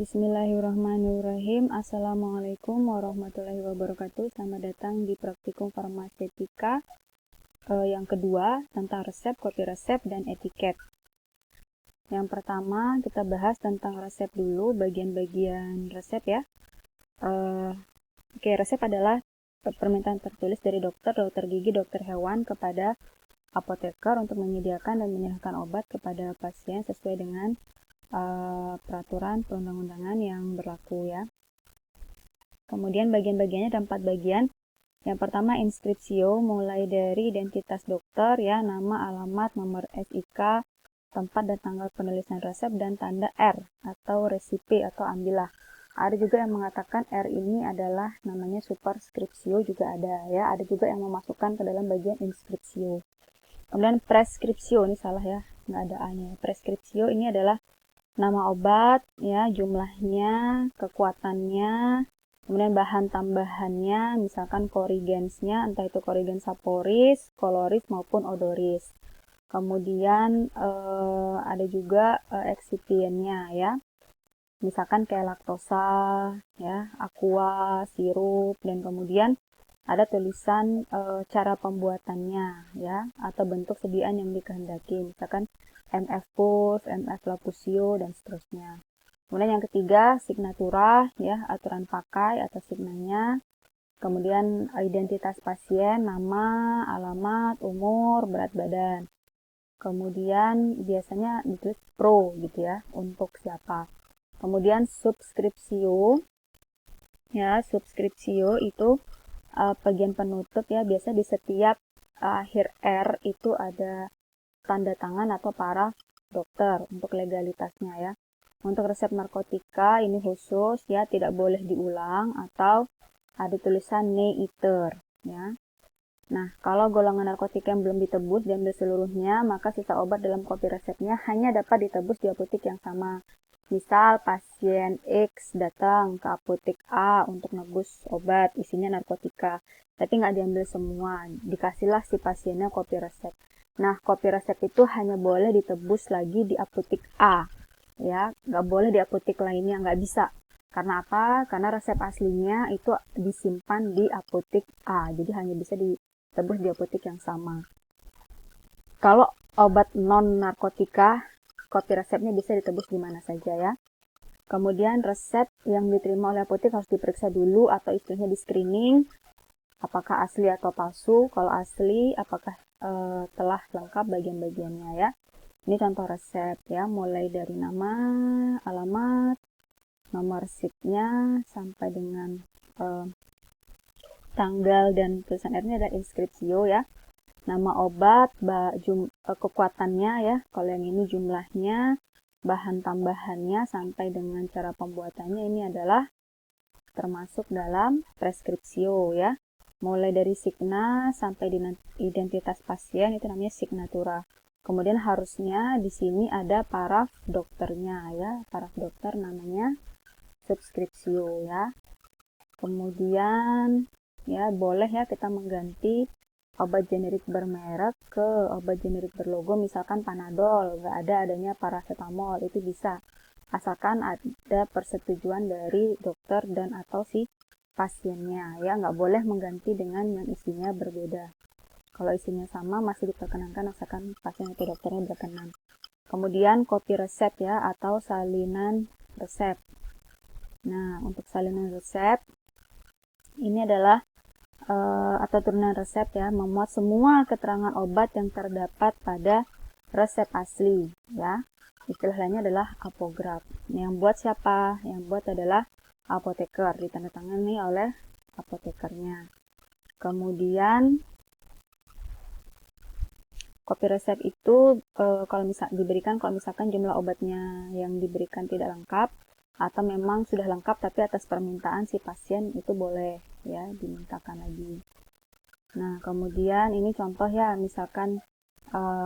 Bismillahirrahmanirrahim. Assalamualaikum warahmatullahi wabarakatuh. Selamat datang di praktikum farmasetika yang kedua tentang resep, kopi resep, dan etiket. Yang pertama kita bahas tentang resep dulu, bagian-bagian resep ya. Resep adalah permintaan tertulis dari dokter gigi, dokter hewan kepada apoteker untuk menyediakan dan menyerahkan obat kepada pasien sesuai dengan peraturan perundang-undangan yang berlaku ya. Kemudian bagian-bagiannya ada 4 bagian. Yang pertama inskripsio, mulai dari identitas dokter ya, nama, alamat, nomor SIK, tempat dan tanggal penulisan resep, dan tanda R atau resipi atau ambillah. Ada juga yang mengatakan R ini adalah namanya superskripsio, juga ada ya. Ada juga yang memasukkan ke dalam bagian inskripsio. Kemudian preskripsio, ini salah ya, nggak ada A-nya. Preskripsio ini adalah nama obat, ya, jumlahnya, kekuatannya, kemudian bahan tambahannya, misalkan korigensnya, entah itu korigen saporis, koloris maupun odoris. Kemudian ada juga excipientnya ya, misalkan kayak laktosa, ya, aqua, sirup, dan kemudian ada tulisan cara pembuatannya ya, atau bentuk sediaan yang dikehendaki, misalkan MF Pus, MF Lapusio, dan seterusnya. Kemudian yang ketiga, signatura ya, aturan pakai atau signanya. Kemudian identitas pasien, nama, alamat, umur, berat badan. Kemudian biasanya ditulis pro gitu ya, untuk siapa. Kemudian subskripsio ya, subskripsio itu bagian penutup ya, biasa di setiap akhir R itu ada tanda tangan atau paraf dokter untuk legalitasnya ya. Untuk resep narkotika ini khusus ya, tidak boleh diulang atau ada tulisan neiter ya. Nah, kalau golongan narkotika yang belum ditebus diambil seluruhnya, maka sisa obat dalam kopi resepnya hanya dapat ditebus di apotek yang sama. Misal pasien X datang ke apotek A untuk nebus obat isinya narkotika, tapi nggak diambil semua, dikasihlah si pasiennya kopi resep. Nah, kopi resep itu hanya boleh ditebus lagi di apotek A, ya, nggak boleh di apotek lainnya, nggak bisa. Karena apa? Karena resep aslinya itu disimpan di apotek A, jadi hanya bisa ditebus di apotek yang sama. Kalau obat non narkotika, kopi resepnya bisa ditebus di mana saja ya. Kemudian resep yang diterima oleh apotek harus diperiksa dulu atau istilahnya di screening, apakah asli atau palsu. Kalau asli, apakah telah lengkap bagian-bagiannya ya. Ini contoh resep ya, mulai dari nama, alamat, nomor SIP-nya, sampai dengan tanggal dan tulisan R-nya ada inskripsio ya. Nama obat, kekuatannya ya, kalau yang ini jumlahnya, bahan tambahannya, sampai dengan cara pembuatannya, ini adalah termasuk dalam preskripsio ya. Mulai dari signa sampai dengan identitas pasien itu namanya signatura. Kemudian harusnya di sini ada paraf dokternya ya, paraf dokter namanya subskripsio ya. Kemudian ya boleh ya kita mengganti obat generik bermerek ke obat generik berlogo, misalkan Panadol, nggak ada adanya paracetamol, itu bisa. Asalkan ada persetujuan dari dokter dan atau si pasiennya ya, nggak boleh mengganti dengan yang isinya berbeda. Kalau isinya sama masih diperkenankan asalkan pasien atau dokternya berkenan. Kemudian kopi resep ya, atau salinan resep. Nah, untuk salinan resep ini adalah atau turunan resep ya, memuat semua keterangan obat yang terdapat pada resep asli ya. Istilah lainnya adalah apograf. Yang buat siapa? Yang buat adalah apoteker, ditandatangani oleh apotekernya. Kemudian kopi resep itu kalau misalkan jumlah obatnya yang diberikan tidak lengkap atau memang sudah lengkap tapi atas permintaan si pasien, itu boleh ya dimintakan lagi. Nah, kemudian ini contoh ya, misalkan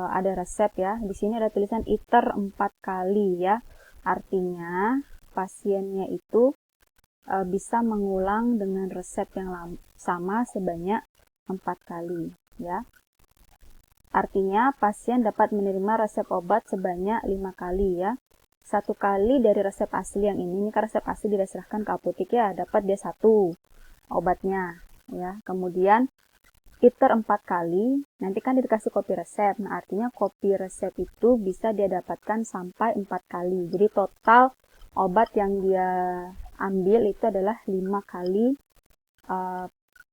ada resep ya, di sini ada tulisan ITER 4 kali ya, artinya pasiennya itu bisa mengulang dengan resep yang sama sebanyak 4 kali ya. Artinya pasien dapat menerima resep obat sebanyak 5 kali ya. 1 kali dari resep asli yang ini kan resep asli diserahkan ke apotek ya, dapat dia 1 obatnya ya. Kemudian iter 4 kali, nanti kan dikasih kopi resep. Nah, artinya kopi resep itu bisa dia dapatkan sampai 4 kali. Jadi total obat yang dia ambil itu adalah 5 kali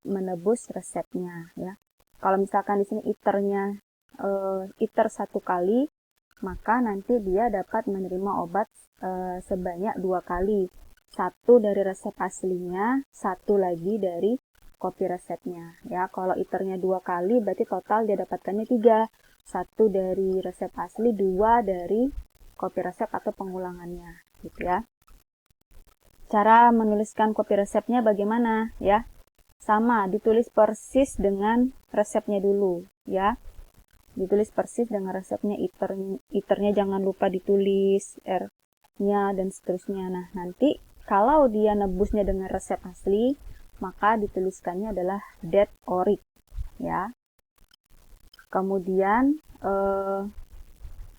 menebus resepnya ya. Kalau misalkan di sini iternya iter 1 kali, maka nanti dia dapat menerima obat sebanyak 2 kali. 1 dari resep aslinya, 1 lagi dari kopi resepnya ya. Kalau iternya 2 kali berarti total dia dapatkannya 3. 1 dari resep asli, 2 dari kopi resep atau pengulangannya gitu ya. Cara menuliskan kopi resepnya bagaimana ya? Sama, ditulis persis dengan resepnya dulu ya. Ditulis persis dengan resepnya, iternya jangan lupa ditulis, R-nya dan seterusnya. Nah, nanti kalau dia nebusnya dengan resep asli, maka dituliskannya adalah det orik ya. Kemudian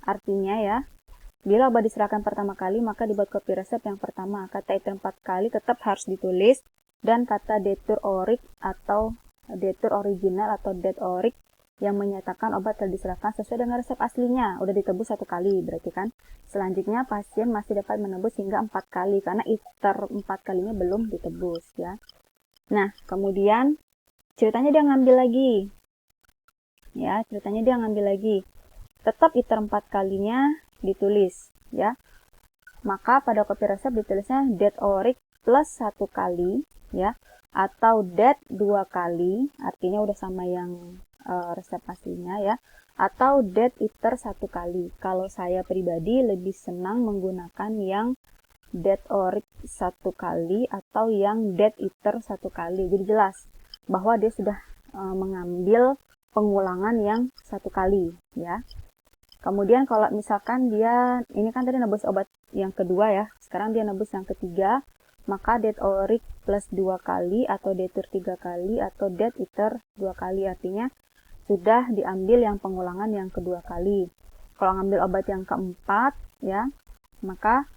artinya ya, bila obat diserahkan pertama kali, maka dibuat kopi resep yang pertama. Kata iter 4 kali tetap harus ditulis, dan kata detur orik atau detur original atau det orik yang menyatakan obat telah diserahkan sesuai dengan resep aslinya. Udah ditebus 1 kali, berarti kan selanjutnya pasien masih dapat menebus hingga 4 kali, karena iter 4 kalinya belum ditebus ya. Nah, kemudian ceritanya dia ngambil lagi. Ya, ceritanya dia ngambil lagi. Tetap iter 4 kalinya ditulis ya. Maka pada kopi resep ditulisnya det orik plus 1 kali ya, atau det 2 kali, artinya udah sama yang resep aslinya ya, atau det iter 1 kali. Kalau saya pribadi lebih senang menggunakan yang det orik 1 kali atau yang det iter 1 kali. Jadi jelas bahwa dia sudah mengambil pengulangan yang 1 kali ya. Kemudian kalau misalkan dia, ini kan tadi nebus obat yang kedua ya, sekarang dia nebus yang ketiga, maka det orik plus 2 kali atau detur 3 kali atau det iter 2 kali, artinya sudah diambil yang pengulangan yang kedua kali. Kalau ngambil obat yang keempat ya, maka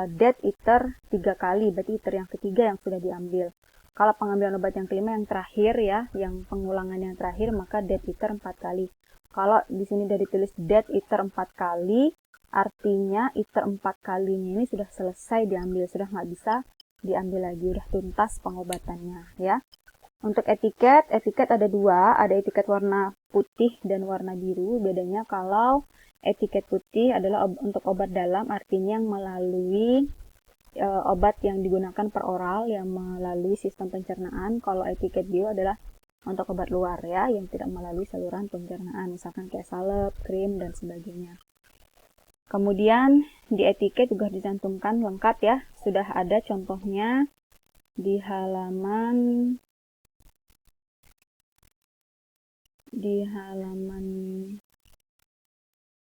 det iter 3 kali, berarti iter yang ketiga yang sudah diambil. Kalau pengambilan obat yang kelima yang terakhir ya, yang pengulangan yang terakhir, maka det iter 4 kali. Kalau di sini sudah ditulis det iter 4 kali, artinya iter 4 kalinya ini sudah selesai diambil, sudah nggak bisa diambil lagi, sudah tuntas pengobatannya ya. Untuk etiket ada 2, ada etiket warna putih dan warna biru. Bedanya kalau etiket putih adalah untuk obat dalam, artinya yang melalui obat yang digunakan per oral, yang melalui sistem pencernaan. Kalau etiket biru adalah untuk obat luar ya, yang tidak melalui saluran pencernaan, misalkan kayak salep, krim, dan sebagainya. Kemudian di etiket juga dicantumkan lengkap ya, sudah ada contohnya di halaman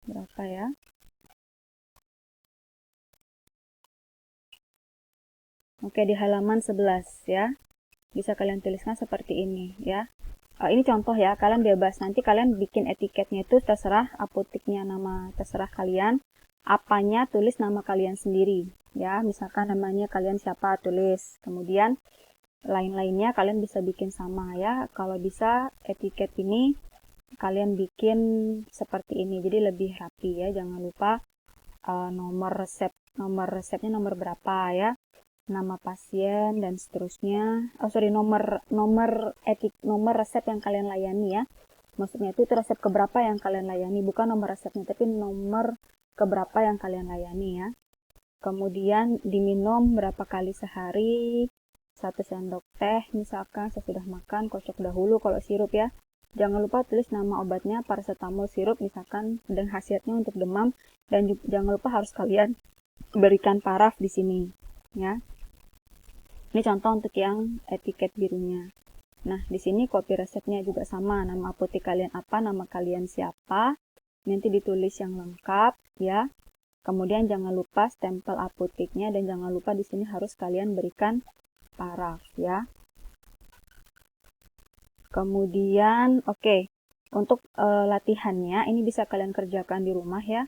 berapa ya? Oke, di halaman 11 ya. Bisa kalian tuliskan seperti ini ya. Ini contoh ya, kalian bebas. Nanti kalian bikin etiketnya itu terserah, apoteknya nama terserah kalian. Apanya tulis nama kalian sendiri ya. Misalkan namanya kalian siapa, tulis. Kemudian lain-lainnya kalian bisa bikin sama ya. Kalau bisa etiket ini kalian bikin seperti ini, jadi lebih rapi ya. Jangan lupa nomor resepnya nomor berapa ya, nama pasien dan seterusnya. Nomor resep yang kalian layani ya. Maksudnya itu resep keberapa yang kalian layani, bukan nomor resepnya, tapi nomor keberapa yang kalian layani ya. Kemudian diminum berapa kali sehari, 1 sendok teh misalkan sesudah makan, kocok dahulu kalau sirup ya. Jangan lupa tulis nama obatnya, paracetamol sirup misalkan, dan khasiatnya untuk demam, dan jangan lupa harus kalian berikan paraf di sini ya. Ini contoh untuk yang etiket birunya. Nah, di sini kopi resepnya juga sama, nama apotek kalian apa, nama kalian siapa, nanti ditulis yang lengkap ya. Kemudian jangan lupa stempel apoteknya, dan jangan lupa di sini harus kalian berikan paraf ya. Kemudian untuk latihannya ini bisa kalian kerjakan di rumah ya.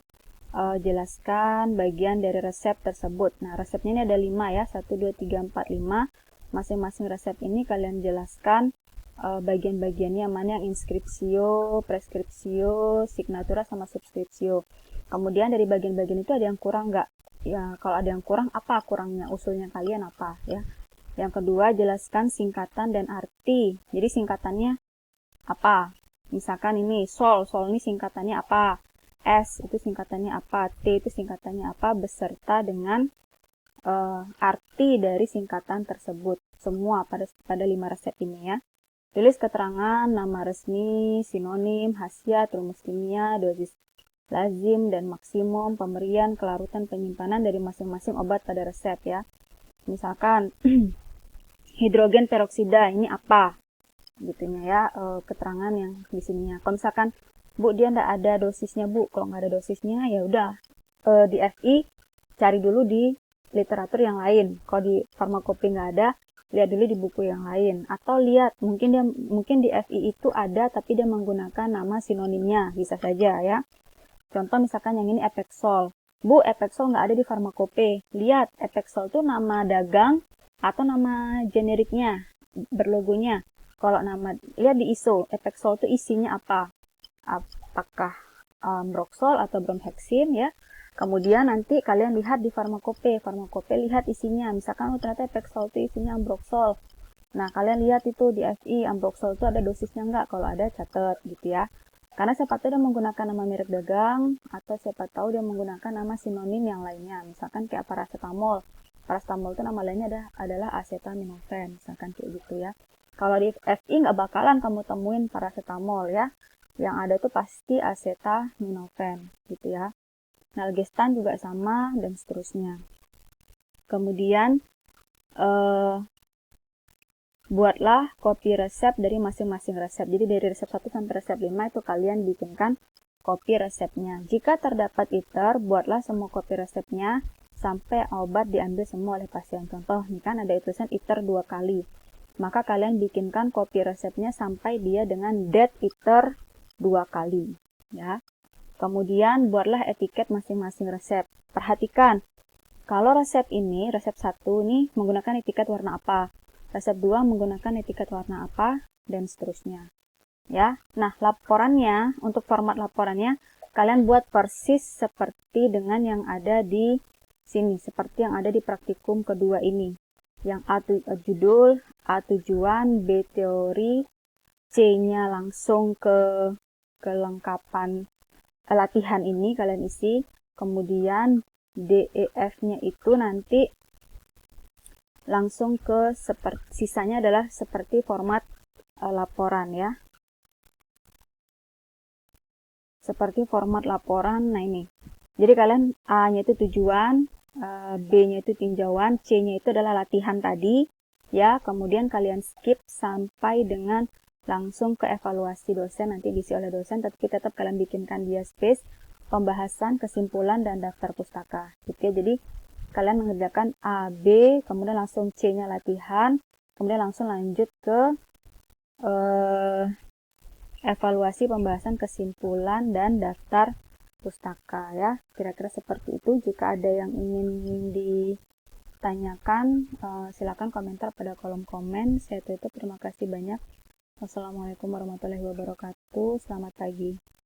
jelaskan bagian dari resep tersebut. Nah, resepnya ini ada 5 ya, 1, 2, 3, 4, 5. Masing-masing resep ini kalian jelaskan bagian-bagiannya, mana yang inskripsio, preskripsio, signatura, sama subskripsio. Kemudian dari bagian-bagian itu ada yang kurang nggak? Ya, kalau ada yang kurang, apa kurangnya? Usulnya kalian apa ya? Yang kedua, jelaskan singkatan dan arti. Jadi singkatannya apa? Misalkan ini sol ini singkatannya apa? S itu singkatannya apa? T itu singkatannya apa? Beserta dengan arti dari singkatan tersebut. Semua pada 5 resep ini ya. Tulis keterangan nama resmi, sinonim, khasiat, rumus kimia, dosis lazim dan maksimum, pemberian, kelarutan, penyimpanan dari masing-masing obat pada resep ya. Misalkan hidrogen peroksida ini apa? Gitunya ya, keterangan yang di sininya. Kalau misalkan Bu dia nggak ada dosisnya Bu, kalau nggak ada dosisnya ya udah di FI cari dulu di literatur yang lain. Kalau di farmakopi nggak ada, lihat dulu di buku yang lain. Atau lihat mungkin di FI itu ada tapi dia menggunakan nama sinonimnya, bisa saja ya. Contoh misalkan yang ini Epexol. Bu, Epexol nggak ada di farmakope. Lihat, Epexol itu nama dagang atau nama generiknya, berlogonya. Kalau nama, lihat di ISO, Epexol itu isinya apa? Apakah Broxol atau Bromhexin ya? Kemudian nanti kalian lihat di farmakope. Farmakope lihat isinya. Misalkan ternyata Epexol itu isinya Ambroxol. Nah, kalian lihat itu di FI, Ambroxol itu ada dosisnya nggak? Kalau ada, catat gitu ya. Karena siapa tahu dia menggunakan nama merek dagang, atau siapa tahu dia menggunakan nama sinonim yang lainnya. Misalkan kayak paracetamol. Paracetamol itu nama lainnya adalah acetaminophen, misalkan kayak gitu ya. Kalau di FI nggak bakalan kamu temuin paracetamol ya. Yang ada tuh pasti acetaminophen gitu ya. Nalgestan juga sama, dan seterusnya. Kemudian, buatlah kopi resep dari masing-masing resep. Jadi dari resep 1 sampai resep 5 itu kalian bikinkan kopi resepnya. Jika terdapat ITER, buatlah semua kopi resepnya sampai obat diambil semua oleh pasien. Contoh, ini kan ada tulisan ITER 2 kali. Maka kalian bikinkan kopi resepnya sampai dia dengan date ITER 2 kali. Ya. Kemudian buatlah etiket masing-masing resep. Perhatikan, kalau resep ini, resep 1 ini menggunakan etiket warna apa? Resep 2 menggunakan etiket warna apa, dan seterusnya. Ya. Nah, laporannya, untuk format laporannya, kalian buat persis seperti dengan yang ada di sini, seperti yang ada di praktikum kedua ini. Yang A judul, A tujuan, B teori, C-nya langsung ke kelengkapan latihan ini kalian isi. Kemudian D, E, F-nya itu nanti langsung ke sisanya adalah seperti format laporan ya. Seperti format laporan. Nah ini. Jadi kalian A-nya itu tujuan, B-nya itu tinjauan, C-nya itu adalah latihan tadi ya. Kemudian kalian skip sampai dengan langsung ke evaluasi dosen, nanti diisi oleh dosen, tapi tetap kalian bikinkan dia space, pembahasan, kesimpulan, dan daftar pustaka gitu ya. Jadi kalian mengerjakan A, B, kemudian langsung C-nya latihan, kemudian langsung lanjut ke evaluasi, pembahasan, kesimpulan, dan daftar pustaka ya. Kira-kira seperti itu. Jika ada yang ingin ditanyakan, silakan komentar pada kolom komen. Saya tutup. Terima kasih banyak. Wassalamualaikum warahmatullahi wabarakatuh. Selamat pagi.